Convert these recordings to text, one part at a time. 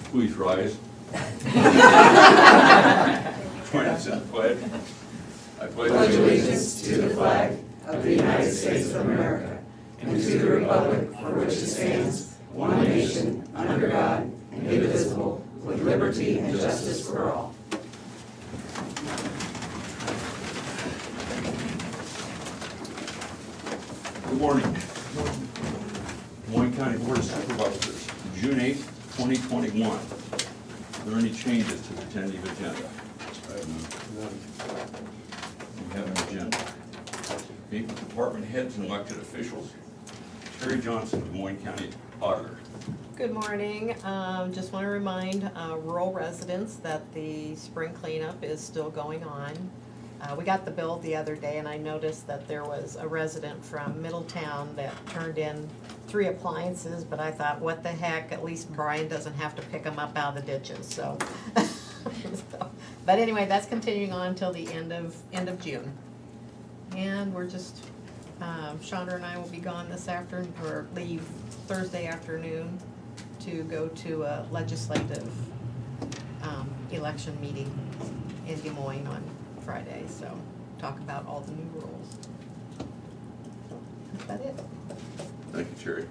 Please rise. Join us in the pledge. I pledge Allegiance to the flag of the United States of America and to the republic for which it stands, one nation, under God, indivisible, with liberty and justice for all. Good morning. Moines County Board of Supervisors, June 8th, 2021. Are there any changes to the tentative agenda? We have an agenda. Meet with department heads and elected officials. Terry Johnson, Des Moines County Auditor. Good morning. Just want to remind rural residents that the spring cleanup is still going on. We got the bill the other day and I noticed that there was a resident from Middletown that turned in 3 appliances, but I thought, what the heck, at least Brian doesn't have to pick them up out of the ditches, so. But anyway, that's continuing on until the end of June. And we're just, Chandra and I will be gone this afternoon, or leave Thursday afternoon to go to a legislative election meeting in Des Moines on Friday, so talk about all the new rules. That's about it. Thank you, Terry.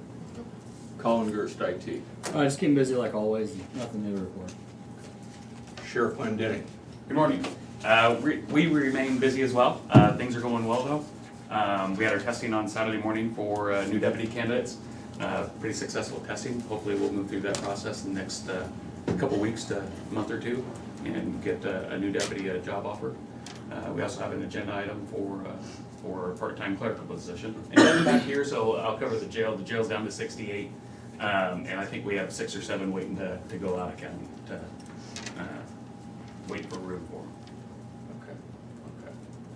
Colin Gerst, IT. Just keeping busy like always, nothing new to report. Sheriff Glendenning. Good morning. We remain busy as well. Things are going well though. We had our testing on Saturday morning for new deputy candidates. Pretty successful testing. Hopefully we'll move through that process in the next couple weeks to month or two and get a new deputy a job offer. We also have an agenda item for a part-time clerical position. And then back here, so I'll cover the jail. The jail's down to 68. And I think we have 6 or 7 waiting to go out of county to wait for room for them. Okay.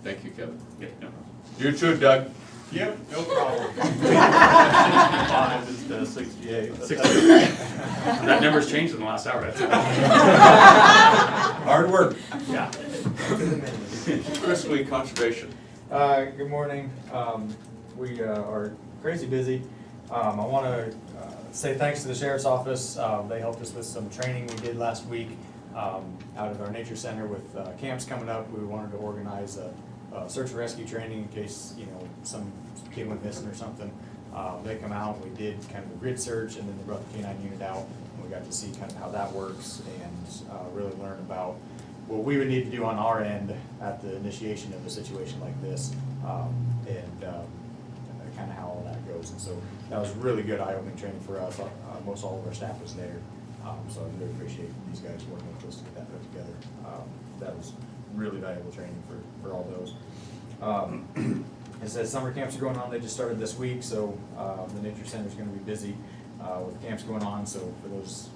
Thank you, Kevin. Yeah, no problem. You too, Doug. Yep, no problem. 65 is 68. That number's changed in the last hour, that's all. Hard work. Yeah. Chris Lee, Conservation. Good morning. We are crazy busy. I want to say thanks to the Sheriff's Office. They helped us with some training we did last week out at our nature center with camps coming up. We wanted to organize a search and rescue training in case, you know, some kid went missing or something. They come out, we did kind of a grid search, and then they brought the K9 unit out, and we got to see kind of how that works and really learn about what we would need to do on our end at the initiation of a situation like this, and kind of how all that goes. And so that was really good eye-opening training for us. Most all of our staff was there, so I really appreciate these guys working with us to get that put together. That was really valuable training for all those. It says summer camps are going on. They just started this week, so the nature center is going to be busy with camps going on. So for those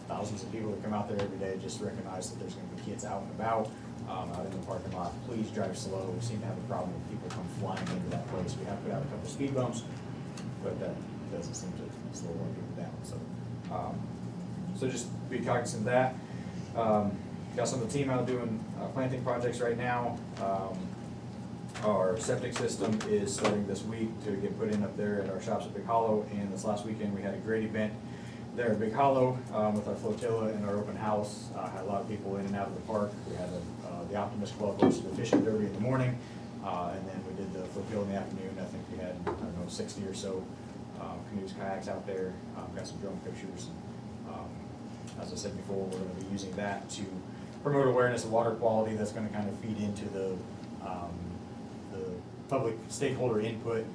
thousands of people that come out there every day, just recognize that there's going to be kids out and about in the parking lot. Please drive slow. We seem to have a problem with people come flying into that place. We have put out a couple speed bumps, but that doesn't seem to slow more people down. So just be cognizant of that. Got some of the team out doing planting projects right now. Our septic system is starting this week to get put in up there at our shops at Big Hollow, and this last weekend we had a great event there at Big Hollow with our flotilla and our open house. Had a lot of people in and out of the park. We had the Optimist Club hosted a fishing derby in the morning, and then we did the flotilla in the afternoon. I think we had, I don't know, 60 or so canoes, kayaks out there. Got some drone pictures. As I said before, we're going to be using that to promote awareness of water quality. That's going to kind of feed into the public stakeholder input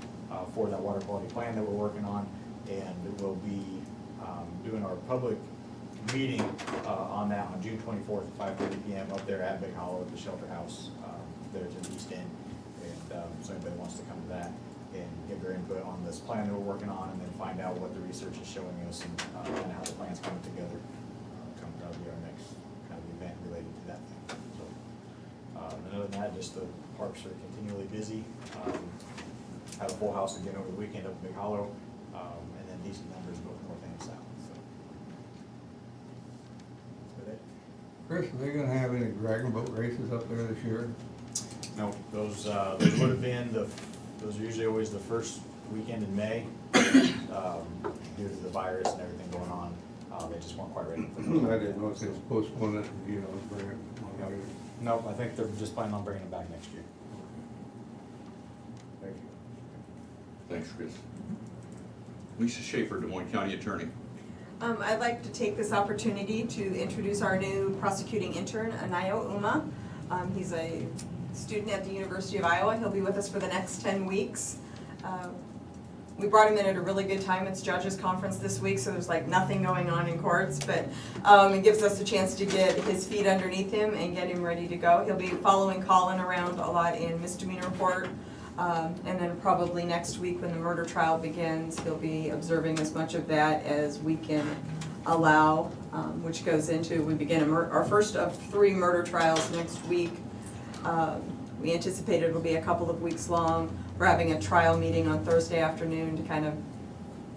for that water quality plan that we're working on, and we'll be doing our public meeting on that on June 24th at 5:30 p.m. up there at Big Hollow at the shelter house there to the east end. And so anybody wants to come to that and give their input on this plan that we're working on, and then find out what the research is showing us and kind of how the plan's coming together. That'll be our next kind of event related to that thing. So, and other than that, just the parks are continually busy. Had a full house again over the weekend up in Big Hollow, and then decent numbers both north and south. So that's about it. Chris, are they gonna have any dragon boat races up there this year? No, those would have been those are usually always the first weekend in May, due to the virus and everything going on. They just weren't quite ready. I didn't know if they was postponing it, bring it. Nope, I think they're just planning on bringing it back next year. Thank you. Thanks, Chris. Lisa Schaefer, Des Moines County Attorney. I'd like to take this opportunity to introduce our new prosecuting intern, Anayo Uma. He's a student at the University of Iowa. He'll be with us for the next 10 weeks. We brought him in at a really good time. It's judges conference this week, so there's like nothing going on in courts, but it gives us a chance to get his feet underneath him and get him ready to go. He'll be following Colin around a lot in misdemeanor court, and then probably next week when the murder trial begins, he'll be observing as much of that as we can allow, which goes into, we begin our first of 3 murder trials next week. We anticipate it'll be a couple of weeks long. We're having a trial meeting on Thursday afternoon to kind of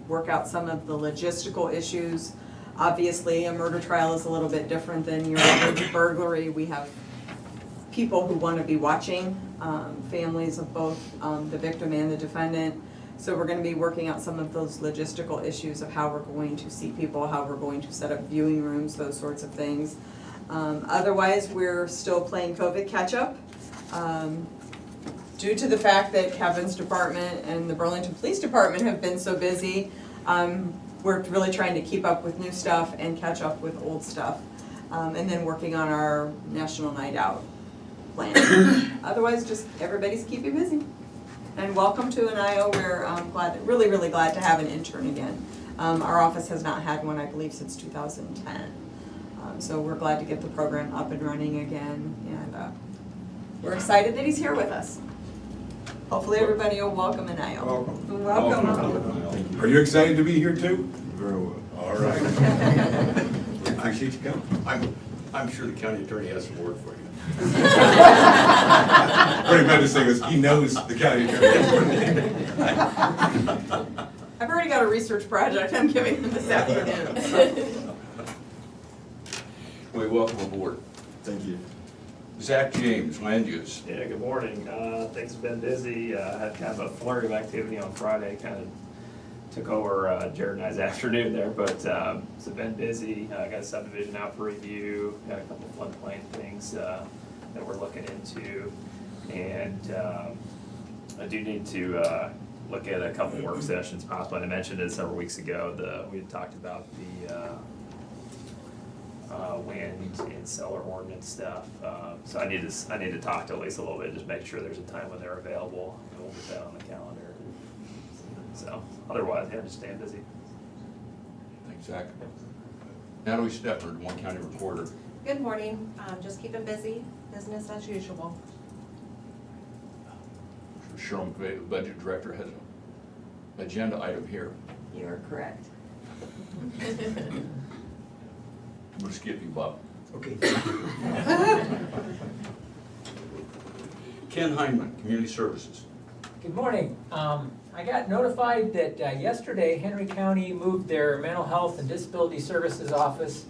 work out some of the logistical issues. Obviously, a murder trial is a little bit different than your average burglary. We have people who want to be watching, families of both the victim and the defendant. So we're going to be working out some of those logistical issues of how we're going to see people, how we're going to set up viewing rooms, those sorts of things. Otherwise, we're still playing COVID catch-up. Due to the fact that Kevin's department and the Burlington Police Department have been so busy, we're really trying to keep up with new stuff and catch up with old stuff. And then working on our National Night Out plan. Otherwise, just everybody's keeping busy. And welcome to Anayo. We're really, really glad to have an intern again. Our office has not had one, I believe, since 2010. So we're glad to get the program up and running again, and we're excited that he's here with us. Hopefully everybody will welcome Anayo. Welcome. Welcome. Are you excited to be here too? Very well. All right. We appreciate you coming. I'm sure the county attorney has some work for you. What he meant to say is he knows the county attorney. I've already got a research project I'm giving him this afternoon. We welcome aboard. Thank you. Zach James, Land Use. Yeah, good morning. Things have been busy. Had kind of a flurry of activity on Friday, kind of took over Jared and I's afternoon there, but it's been busy. Got a subdivision out for review, got a couple floodplain things that we're looking into. And I do need to look at a couple work sessions possibly. I mentioned it several weeks ago. We had talked about the wind and solar ordinance stuff. So I need to talk to Lisa a little bit, just make sure there's a time when they're available, and we'll get that on the calendar. So otherwise, yeah, just staying busy. Thanks, Zach. Natalie Stepner, Des Moines County Recorder. Good morning, just keeping busy, business as usual. Cheryl McVeigh, the Budget Director, has an agenda item here. You are correct. I'm gonna skip you, Bob. Okay. Ken Heinman, Community Services. Good morning. I got notified that yesterday Henry County moved their Mental Health and Disability Services office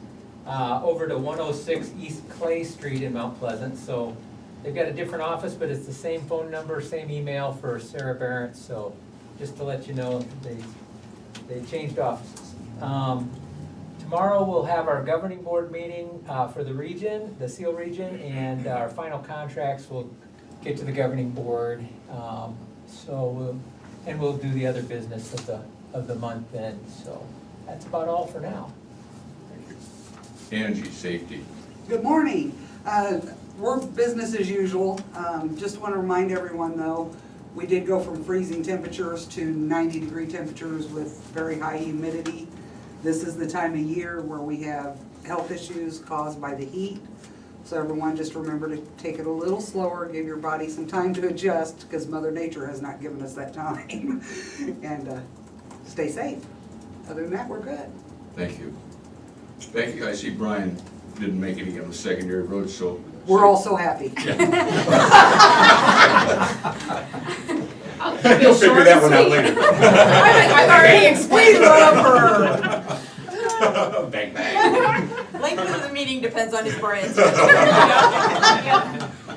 over to 106 East Clay Street in Mount Pleasant. So they've got a different office, but it's the same phone number, same email for Sarah Barrett. So just to let you know, they changed offices. Tomorrow we'll have our governing board meeting for the region, the SEAL region, and our final contracts will get to the governing board. We'll do the other business of the month then. So that's about all for now. Thank you. Angie, Safety. Good morning. We're business as usual. Just want to remind everyone though, we did go from freezing temperatures to 90-degree temperatures with very high humidity. This is the time of year where we have health issues caused by the heat. So everyone just remember to take it a little slower, give your body some time to adjust because Mother Nature has not given us that time. And stay safe. Other than that, we're good. Thank you. Becky, I see Brian didn't make any on the secondary road, so. We're all so happy. You'll figure that one out later. I've already explained what up for. Bang, bang. Length of the meeting depends on his brain.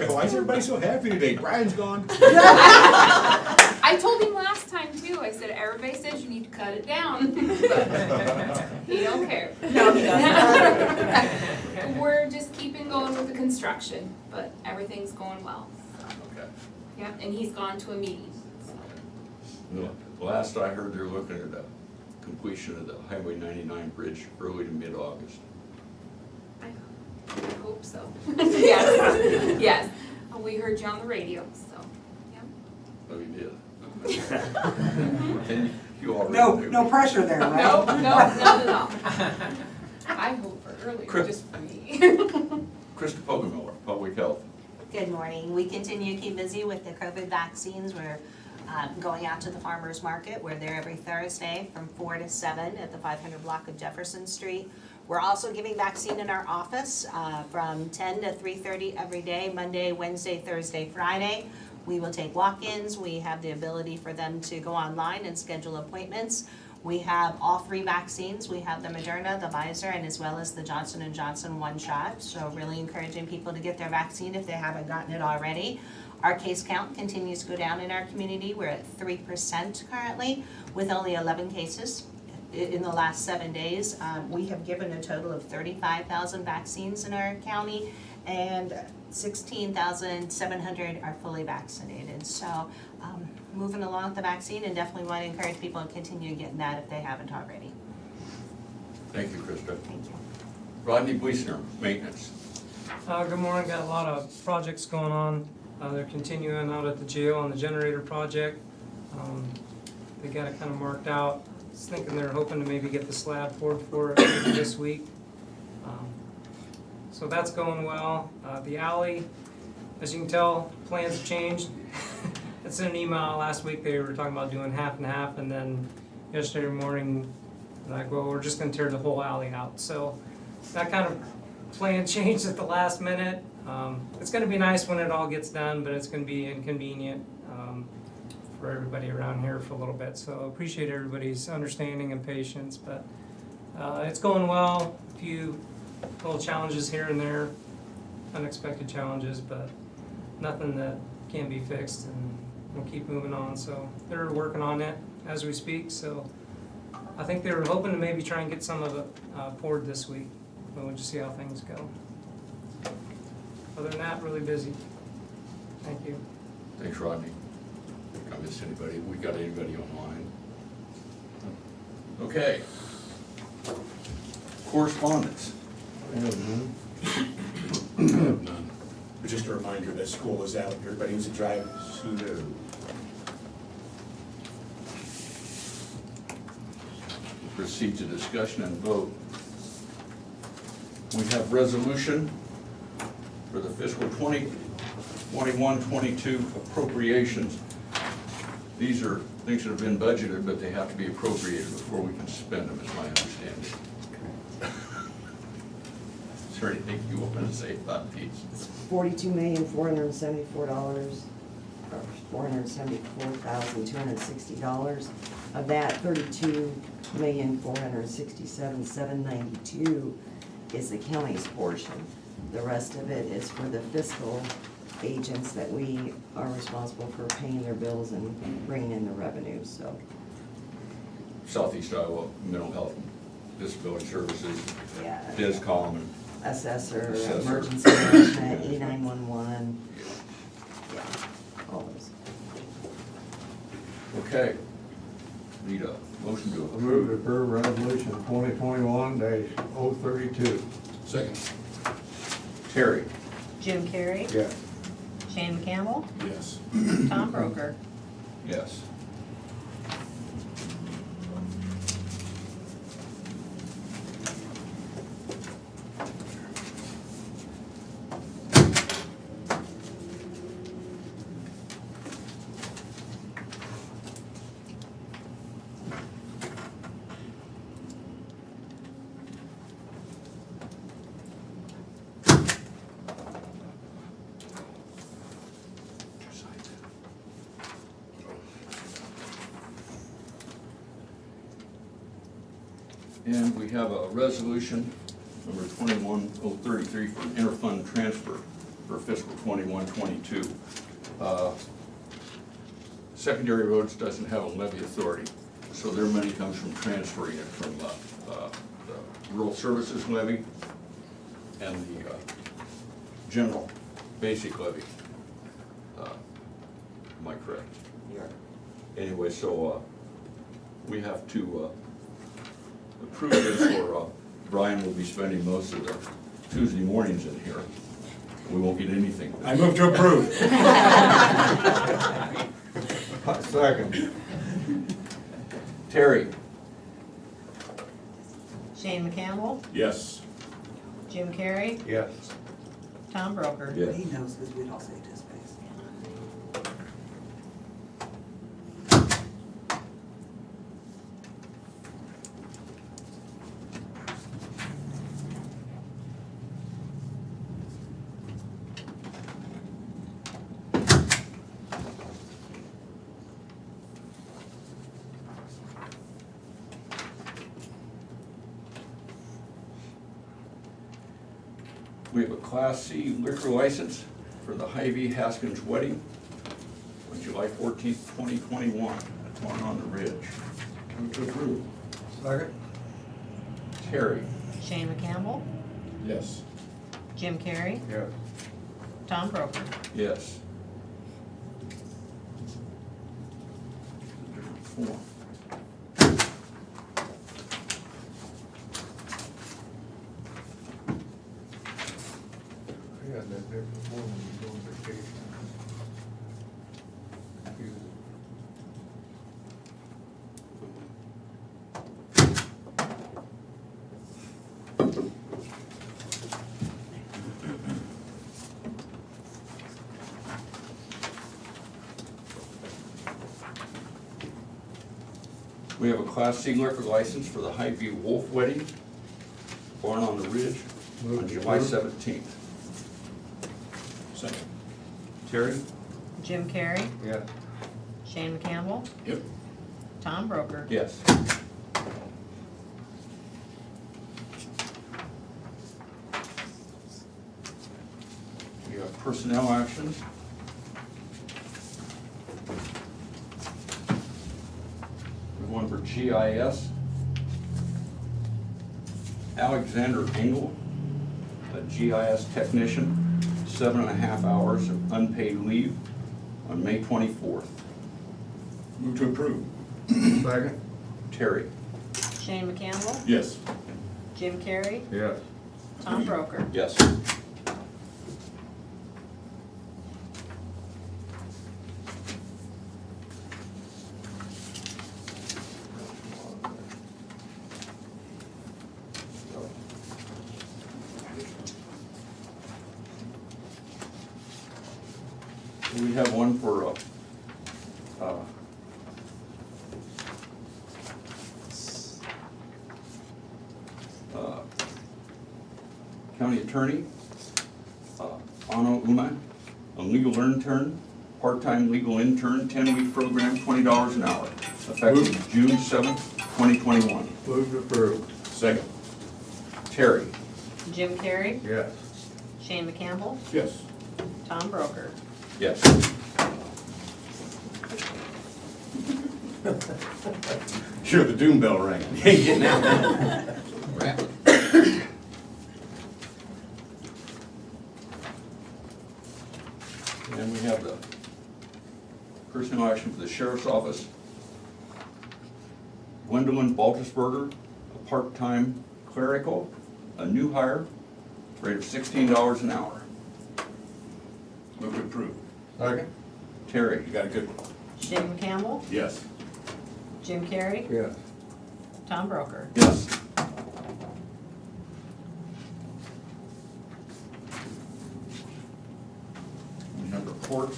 Why is everybody so happy today? Brian's gone. I told him last time too, I said, everybody says you need to cut it down. But he don't care. No, he doesn't. We're just keeping going with the construction, but everything's going well. Okay. Yep, and he's gone to a meeting, so. No, last I heard, they're looking at the completion of the Highway 99 bridge early to mid-August. I hope so. Yes, yes. We heard you on the radio, so, yeah. Oh, you did? And you already No, knew. no pressure there, right? No, not at all. I hope for earlier, Chris- just for me. Krista Poggemiller, Public Health. Good morning. We continue to keep busy with the COVID vaccines. We're going out to the farmer's market. We're there every Thursday from 4 to 7 at the 500 block of Jefferson Street. We're also giving vaccine in our office from 10 to 3:30 every day, Monday, Wednesday, Thursday, Friday. We will take walk-ins. We have the ability for them to go online and schedule appointments. We have all 3 vaccines. We have the Moderna, the Pfizer, and as well as the Johnson & Johnson one-shot. So really encouraging people to get their vaccine if they haven't gotten it already. Our case count continues to go down in our community. We're at 3% currently with only 11 cases in the last 7 days. We have given a total of 35,000 vaccines in our county, and 16,700 are fully vaccinated. So moving along with the vaccine, and definitely want to encourage people to continue getting that if they haven't already. Thank you, Krista. Thank you. Rodney Bleasner, Maintenance. Good morning, got a lot of projects going on. They're continuing out at the jail on the generator project. They got it kind of marked out. I was thinking they're hoping to maybe get the slab poured for it this week. So that's going well. The alley, as you can tell, plans have changed. It's in an email last week. They were talking about doing half and half, and then yesterday morning, like, well, we're just gonna tear the whole alley out. So that kind of plan changed at the last minute. It's gonna be nice when it all gets done, but it's gonna be inconvenient for everybody around here for a little bit. So appreciate everybody's understanding and patience, but it's going well. A few little challenges here and there, unexpected challenges, but nothing that can't be fixed, and we'll keep moving on. So they're working on it as we speak. So I think they were hoping to maybe try and get some of it poured this week, but we'll just see how things go. Other than that, really busy. Thank you. Thanks, Rodney. If I missed anybody, we got anybody online? Okay. Correspondence. I have none. I have none. But just a reminder that school is out, everybody who's a drive, pseudo. Proceed to discussion and vote. We have resolution for the fiscal 2021-22 appropriations. These are things that have been budgeted, but they have to be appropriated before we can spend them, is my understanding. Is there anything you want to say about these? $42,474, or $474,260. Of that, $32,467,792 is the county's portion. The rest of it is for the fiscal agents that we are responsible for paying their bills and bringing in the revenue, so. Southeast Iowa Mental Health and Disability Services, Yeah. DISCOM, and Assessor, Assessor. emergency management, E911, yeah, all those. okay. Need a motion to I approve. move to approve resolution 2021-032. Second. Terry? Jim Carrey, Yes. Shane Campbell, Yes. Tom Broker. Yes. And we have a resolution, number 21033, for an interfund transfer for fiscal 21-22. Secondary roads doesn't have a levy authority. So their money comes from transferring it from the rural services levy and the general basic levy. Am I correct? Yeah. Anyway, so we have to approve this, or Brian will be spending most of the Tuesday mornings in here. We won't get anything. I move to approve. Second. Terry? Shane McCampbell, Yes. Jim Carrey, Yes. Tom Broker. Yes. He knows because we'd all say it to his face. We have a Class C liquor license for the Hy-Vee Haskins wedding on July 14th, 2021, at Barn on the Ridge. Move to approve. Second. Terry? Shane McCampbell, Yes. Jim Carrey, Yes. Tom Broker. Yes. Different form. I had that there before when we go on vacation. Confusing. We have a Class C liquor license for the Hy-Vee Wolf Wedding, Barn on the Ridge, Move on to July approve. 17th. Second. Terry? Jim Carrey, Yes. Shane McCampbell, Yep. Tom Broker. Yes. We have personnel actions. We have one for GIS. Alexander Engel, a GIS technician, 7.5 hours of unpaid leave on May 24th. Move to approve. Second. Terry? Shane McCampbell, Yes. Jim Carrey, Yes. Tom Broker. Yes. We have one for, county attorney, Ano Uma, a legal intern, part-time legal intern, 10-week program, $20 an hour, effective June 7th, 2021. Move to approve. Second. Terry? Jim Carrey, Yes. Shane McCampbell, Yes. Tom Broker. Yes. Sure, the doom bell rang. You ain't getting out now. And we have the personnel action for the sheriff's office. Gwendolyn Baltusberger, a part-time clerical, a new hire, rate of $16 an hour. Move to approve. Second. Terry? You got a good one. Shane McCampbell, Yes. Jim Carrey, Yes. Tom Broker. Yes. We have the report.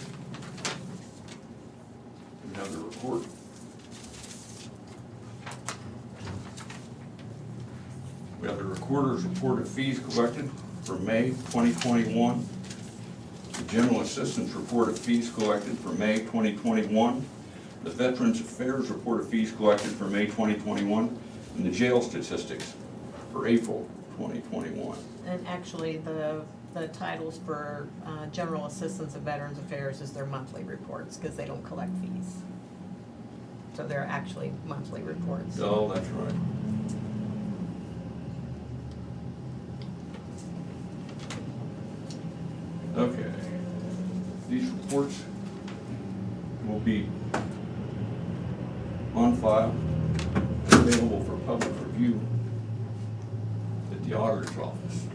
We have the report. We have the recorder's report of fees collected for May 2021. The general assistance report of fees collected for May 2021. The Veterans Affairs report of fees collected for May 2021. And the jail statistics for April 2021. And actually, the titles for General Assistance of Veterans Affairs is their monthly reports, because they don't collect fees. So they're actually monthly reports. Oh, that's right. Okay. These reports will be on file, available for public review at the auditor's office.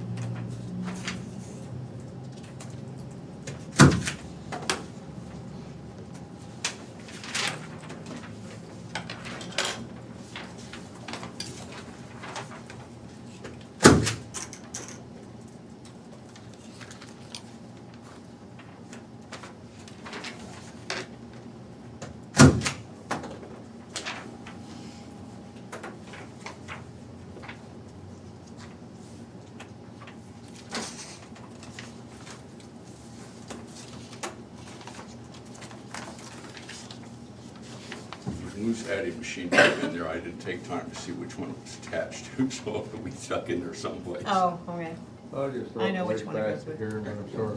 There's a loose adding machine in there. I didn't take time to see which one it was attached to, so we stuck in there someplace. Oh, okay. I'll just throw I it know way which one it goes faster with. here and then I'm sorry.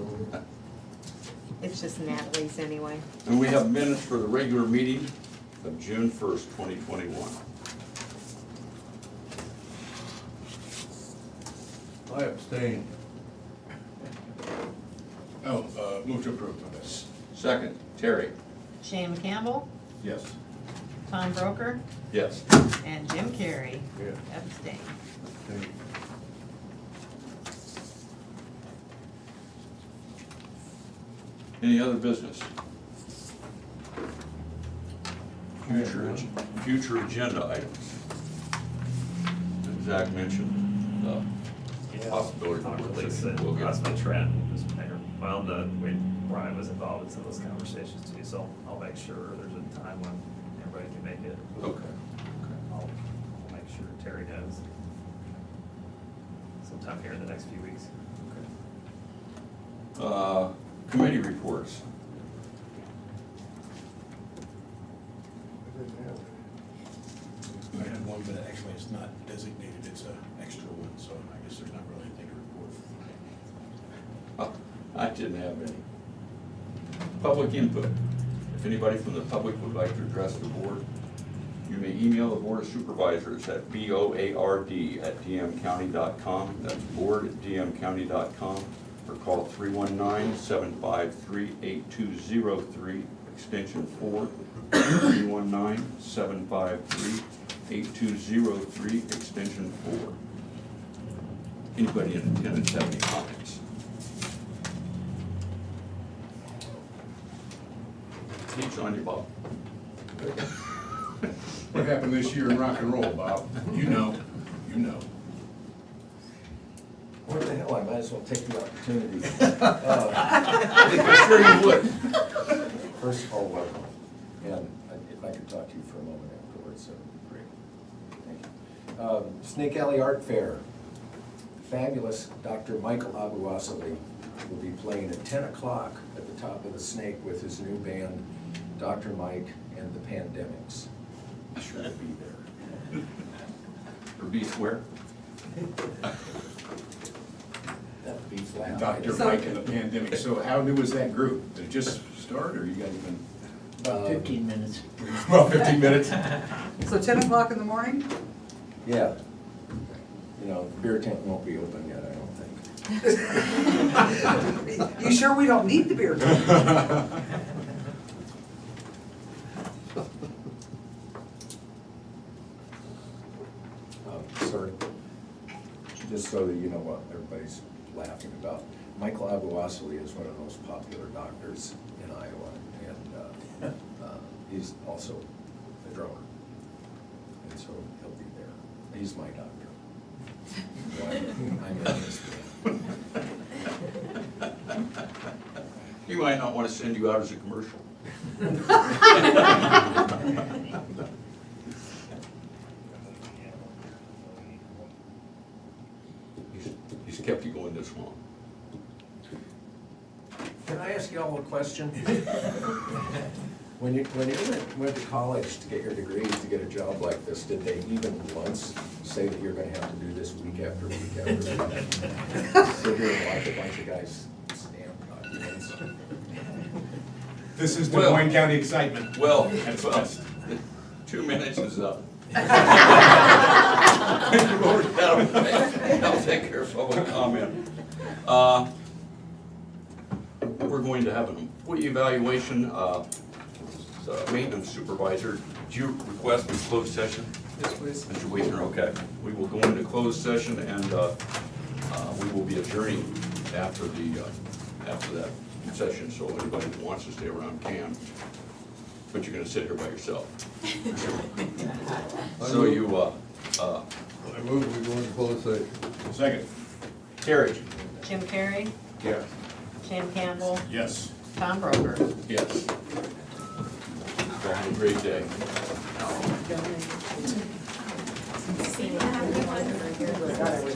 It's just Natalie's anyway. And we have minutes for the regular meeting of June 1st, 2021. I abstain. Oh, move to approve on this. Second, Terry. Shane Campbell, Yes. Tom Broker, Yes. and Jim Carrey. Yeah. Abstain. Abstain. Any other business? Future agenda items. As Zach mentioned, possibility Talked for with work Lisa, session. We'll get that's my trend, well, Brian was involved in some of those conversations too, so I'll make sure there's a time when everybody can make it. Okay. I'll make sure Terry does. Sometime here in the next few weeks. Committee reports. I had one, but actually it's not designated, it's an extra one, so I guess there's not really anything to report. I didn't have any. Public input. If anybody from the public would like to address the board, you may email the Board of Supervisors at board@dmcounty.com. That's board@dmcounty.com, or call 319-753-8203, extension 4, 319-753-8203, extension 4. Anybody in attendance have any comments? Speech on you, Bob. What happened this year in rock and roll, Bob? You know. What the hell, I might as well take the opportunity. I'm sure you would. First of all, welcome. And if I could talk to you for a moment afterwards, that would be great. Thank you. Snake Alley Art Fair. Fabulous Dr. Michael Abuasali will be playing at 10 o'clock at the top of the Snake with his new band, Dr. Mike and the Pandemics. Sure to be there. Or be square? That would be flat. Dr. Mike and the Pandemic. So how new was that group? Did it just start, or you guys been? About 15 minutes. About 15 minutes? So 10 o'clock in the morning? Yeah. You know, the beer tent won't be open yet, I don't think. You sure we don't need the beer tent? Sorry. Just so that you know what everybody's laughing about. Michael Abuasali is one of the most popular doctors in Iowa, and he's also a drummer. And so he'll be there. He's my doctor. So I'm in his band. He might not want to send you out as a commercial. He's kept you going this long. Can I ask you all a question? When you went to college to get your degrees, to get a job like this, did they even once say that you're gonna have to do this week after week after week? Sit here and watch a bunch of guys stamp documents. This is Des Moines County excitement. Well, That's best. 2 minutes is up. I'll take care of public comment. We're going to have an employee evaluation. The maintenance supervisor, did you request a closed session? Yes, please. Mr. Wiesner, okay. We will go into closed session and we will be adjourning after that session, so anybody who wants to stay around can. But you're gonna sit here by yourself. So you, I move we go into closed session. second. Terry? Jim Carrey, Yes. Sam Campbell, Yes. Tom Broker. Yes. Y'all have a great day. See, I have a good one.